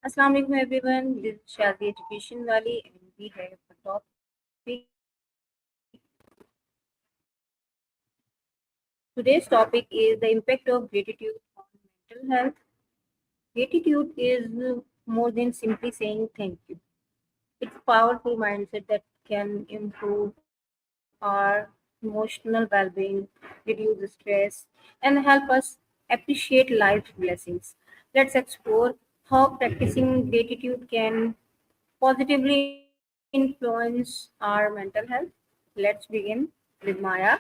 Assalamu alaikum everyone. This is Shazi Education Wali and we have a topic. Today's topic is the impact of gratitude on mental health. Gratitude is more than simply saying thank you. It's a powerful mindset that can improve our emotional well-being, reduce stress, and help us appreciate life's blessings. Let's explore how practicing gratitude can positively influence our mental health. Let's begin with Maya.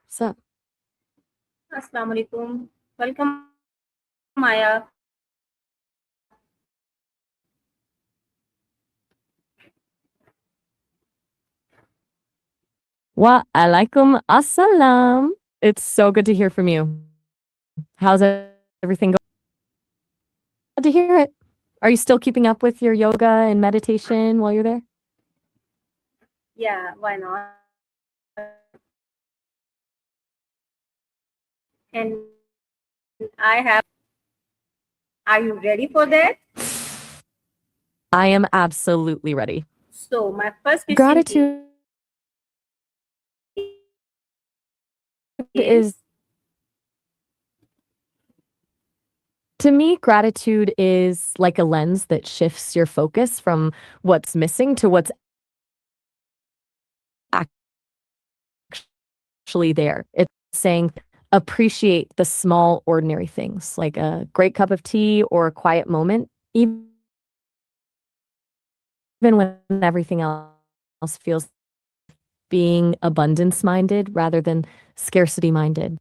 So, Assalamu alaikum. Welcome, Maya. wa alaikum assalam. It's so good to hear from you. How's everything going? Glad to hear it. Are you still keeping up with your yoga and meditation while you're there? Yeah, why not? And I have. Are you ready for that? I am absolutely ready. So, my first question Gratitude is is, to me, gratitude is like a lens that shifts your focus from what's missing to what's actually there. It's saying appreciate the small, ordinary things like a great cup of tea or a quiet moment, even when everything else feels being abundance minded rather than scarcity minded.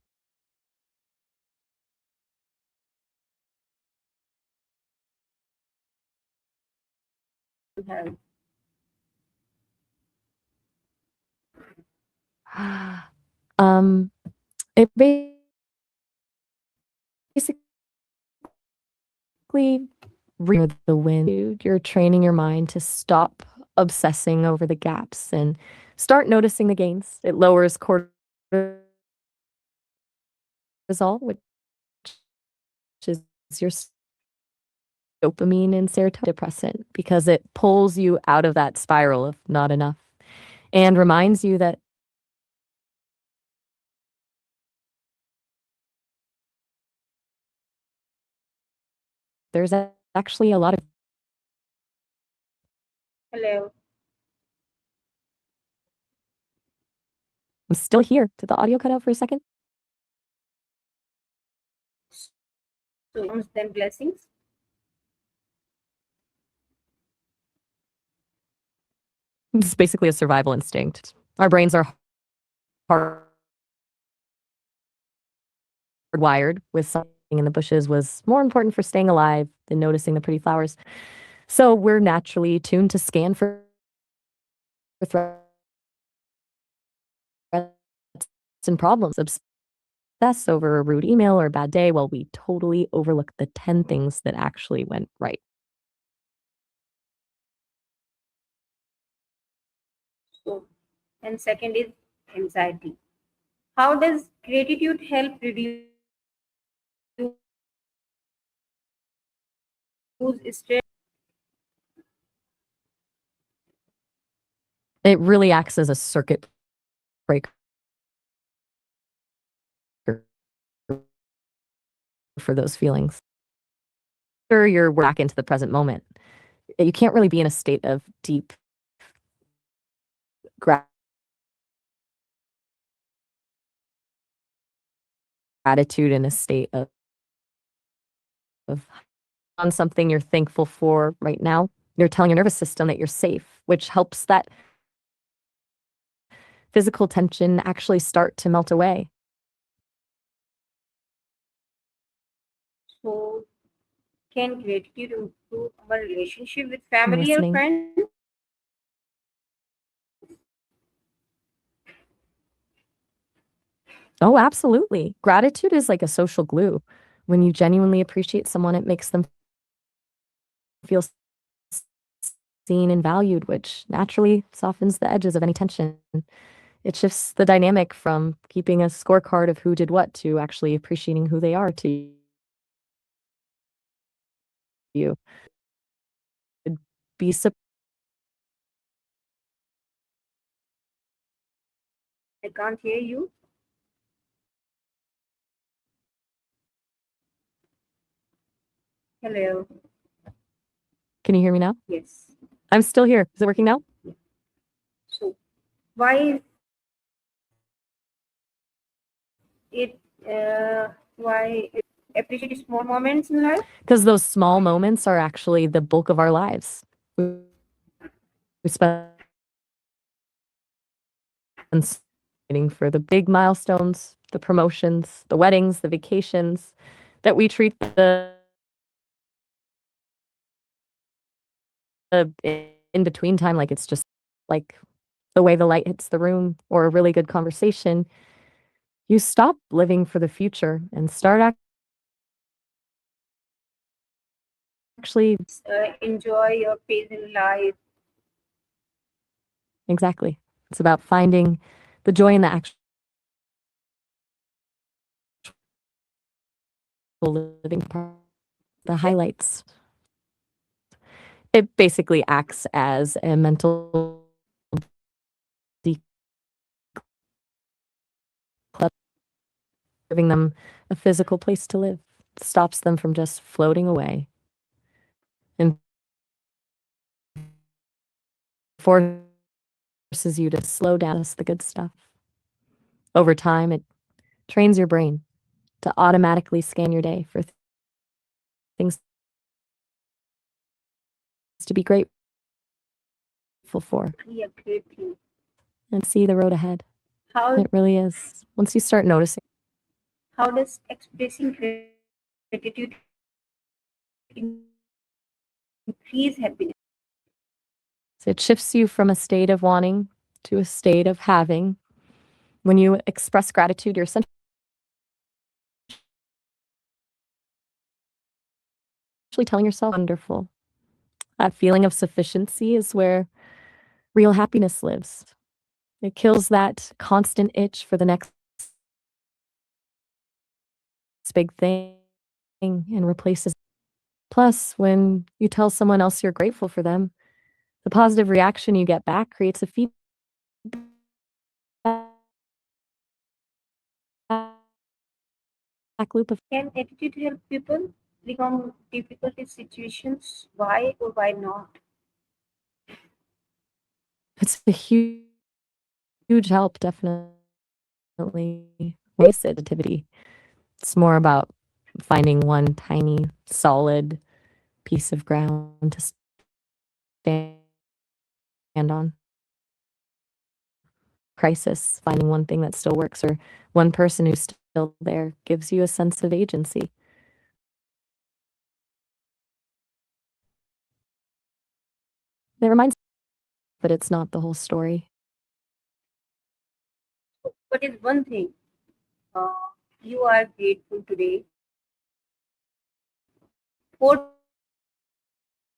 health. um, it basically the wind. You're training your mind to stop obsessing over the gaps and start noticing the gains. It lowers cortisol, which is your dopamine and serotonin depressant, because it pulls you out of that spiral of not enough and reminds you that there's actually a lot of. Hello. I'm still here. Did the audio cut out for a second? So, then blessings. It's basically a survival instinct. Our brains are hardwired with something in the bushes was more important for staying alive than noticing the pretty flowers. So we're naturally tuned to scan for threats and problems, obsess over a rude email or a bad day while we totally overlook the 10 things that actually went right. So, and second is anxiety. How does gratitude help reduce stress? It really acts as a circuit breaker for those feelings. Sure, you're back into the present moment. You can't really be in a state of deep gratitude in a state of on something you're thankful for right now. You're telling your nervous system that you're safe, which helps that physical tension actually start to melt away. So, can gratitude improve our relationship with I'm family or listening. friends? Oh, absolutely. Gratitude is like a social glue. When you genuinely appreciate someone, it makes them feel seen and valued, which naturally softens the edges of any tension. It shifts the dynamic from keeping a scorecard of who did what to actually appreciating who they are to you. It'd be I can't hear you. Hello. Can you hear me now? Yes. I'm still here. Is it working now? So why it why it appreciate small moments in life? Because those small moments are actually the bulk of our lives. We spend waiting for the big milestones, the promotions, the weddings, the vacations, that we treat the in between time like it's just like the way the light hits the room or a really good conversation. You stop living for the future and start actually Enjoy your phase in life. exactly. It's about finding the joy in the actual living part, the highlights. It basically acts as a mental declutter, giving them a physical place to live, stops them from just floating away and forces you to slow down. That's the good stuff. Over time, it trains your brain to automatically scan your day for things to be grateful for Yeah, great thing. and see the road ahead. How It really is. Once you start noticing, how does expressing gratitude increase happiness? it shifts you from a state of wanting to a state of having. When you express gratitude, you're essentially telling yourself, wonderful. That feeling of sufficiency is where real happiness lives. It kills that constant itch for the next big thing and replaces. Plus, when you tell someone else you're grateful for them, the positive reaction you get back creates a feedback loop of Can attitude help people become difficult situations? Why or why not? it's a huge help, definitely. Waste sensitivity. It's more about finding one tiny, solid piece of ground to stand on. Crisis, finding one thing that still works or one person who's still there gives you a sense of agency. It reminds, but it's not the whole story. What is one thing uh, you are grateful for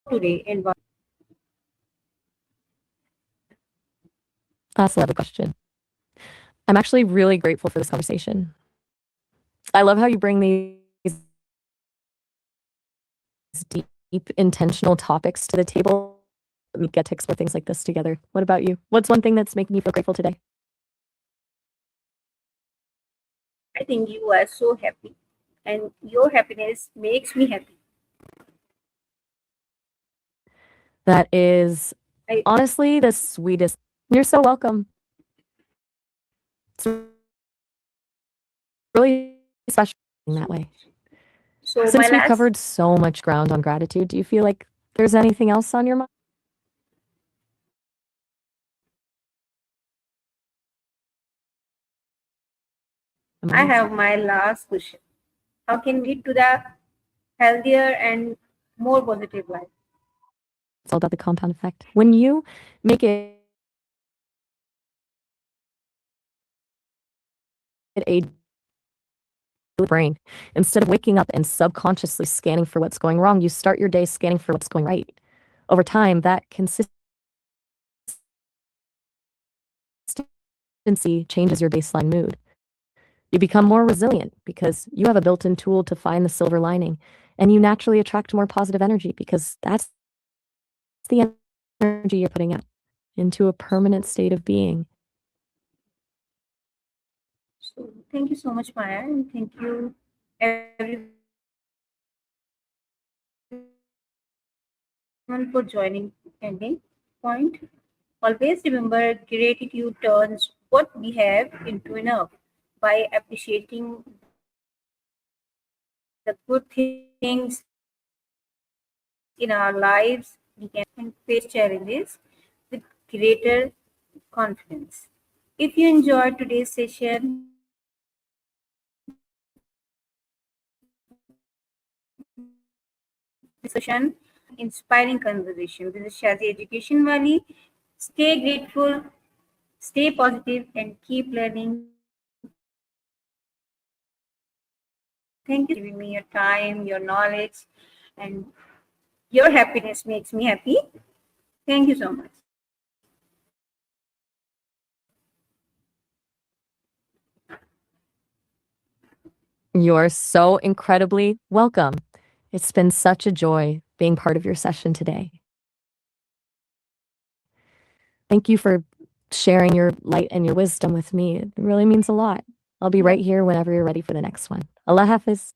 today and why? That's a lovely question. I'm actually really grateful for this conversation. I love how you bring these deep, intentional topics to the table. We get to explore things like this together. What about you? What's one thing that's making you feel grateful today? I think you are so happy, and your happiness makes me happy. That is I, honestly the sweetest. You're so welcome. It's really special in that way. so my Since we've last covered so much ground on gratitude, do you feel like there's anything else on your mind? I have my last question. How can we lead to the healthier and more positive life? It's all about the compound effect. When you make it a brain, instead of waking up and subconsciously scanning for what's going wrong, you start your day scanning for what's going right. Over time, that consistency changes your baseline mood. You become more resilient because you have a built-in tool to find the silver lining, and you naturally attract more positive energy because that's the energy you're putting out into a permanent state of being. So thank you so much, Maya, and thank you everyone for joining ending point. Always remember gratitude turns what we have into enough. By appreciating the good things in our lives, we can face challenges with greater confidence. If you enjoyed today's session, inspiring conversation. This is Shazi Education Valley. Stay grateful, stay positive, and keep learning. Thank you for giving me your time, your knowledge, and your happiness makes me happy. Thank you so much. You're so incredibly welcome. It's been such a joy being part of your session today. Thank you for sharing your light and your wisdom with me. It really means a lot. I'll be right here whenever you're ready for the next one. Allah Hafiz.